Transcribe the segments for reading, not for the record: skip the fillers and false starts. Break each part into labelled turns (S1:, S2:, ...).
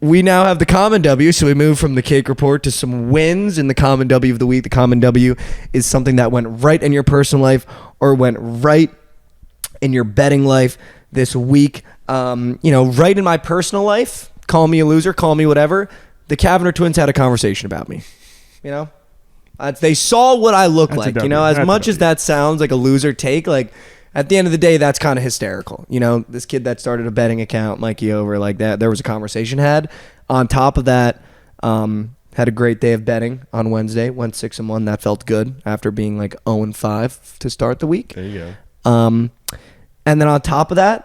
S1: We now have the common W, so we move from the cake report to some wins in the common W of the week. The common W is something that went right in your personal life or went right in your betting life this week. Right in my personal life, call me a loser, call me whatever. The Kavanagh twins had a conversation about me. They saw what I look like. As much as that sounds like a loser take, like at the end of the day, that's kind of hysterical. This kid that started a betting account, Mikey, over like that, there was a conversation had. On top of that, had a great day of betting on Wednesday, went 6-1. That felt good after being like 0-5 to start the week.
S2: There you go.
S1: And then on top of that,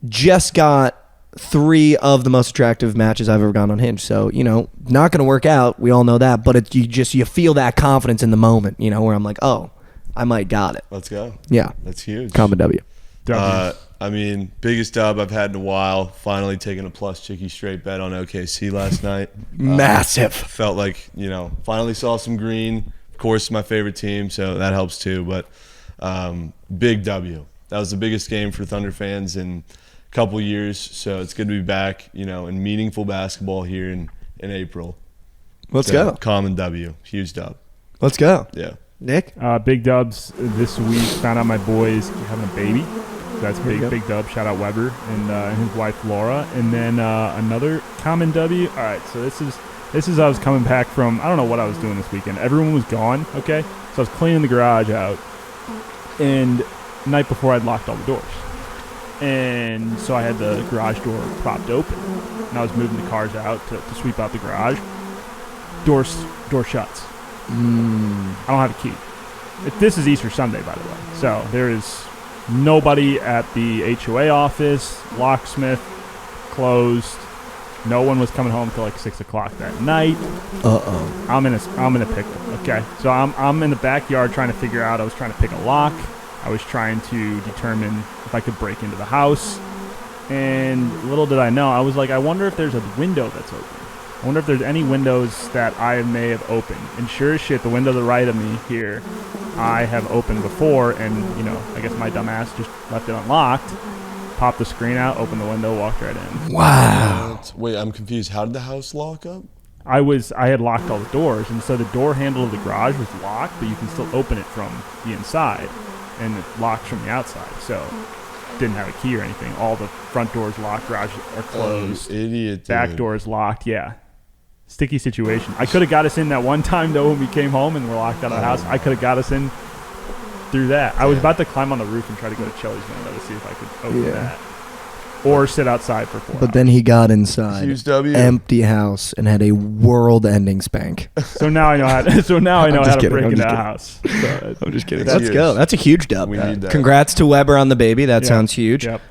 S1: just got 3 of the most attractive matches I've ever gone on Hinge. So, not going to work out. We all know that, but you feel that confidence in the moment, where I'm like, oh, I might got it.
S2: Let's go.
S1: Yeah.
S2: That's huge.
S1: Common W.
S2: Biggest dub I've had in a while. Finally taking a plus chicky straight bet on OKC last night.
S1: Massive.
S2: Felt like, finally saw some green. Of course, my favorite team, so that helps too. But big W. That was the biggest game for Thunder fans in a couple years. So it's good to be back, in meaningful basketball here in April.
S1: Let's go.
S2: Common W. Huge dub.
S1: Let's go.
S2: Yeah.
S1: Nick?
S3: Big dubs this week. Found out my boy's having a baby. That's big dub. Shout out Weber and his wife Laura. And then another common W. All right, so this is I was coming back from, I don't know what I was doing this weekend. Everyone was gone, okay? So I was cleaning the garage out. And the night before I'd locked all the doors. And so I had the garage door propped open. And I was moving the cars out to sweep out the garage. Door shuts. I don't have a key. This is Easter Sunday, by the way. So there is nobody at the HOA office. Locksmith closed. No one was coming home till like 6 o'clock that night. I'm in a pickle. Okay, so I'm in the backyard trying to figure out. I was trying to pick a lock. I was trying to determine if I could break into the house. And little did I know, I was like, I wonder if there's a window that's open. I wonder if there's any windows that I may have opened. And sure as shit, the window to the right of me here, I have opened before. And, I guess my dumb ass just left it unlocked. Popped the screen out, opened the window, walked right in.
S1: Wow.
S2: Wait, I'm confused. How did the house lock up?
S3: I had locked all the doors. And so the door handle of the garage was locked, but you can still open it from the inside. And it locks from the outside. So didn't have a key or anything. All the front doors locked, garage are closed.
S2: Oh, you idiot, dude.
S3: Back doors locked, yeah. Sticky situation. I could have got us in that one time, though, when we came home and were locked out of the house. I could have got us in through that. I was about to climb on the roof and try to go to Chili's window to see if I could open that. Or sit outside for 4 hours.
S1: But then he got inside.
S2: Huge W.
S1: Empty house and had a world-ending spank.
S3: So now I know how to break into a house. So
S1: I'm just kidding. Let's go. That's a huge dub.
S2: We need that.
S1: Congrats to Weber on the baby. That sounds huge.
S3: Yep.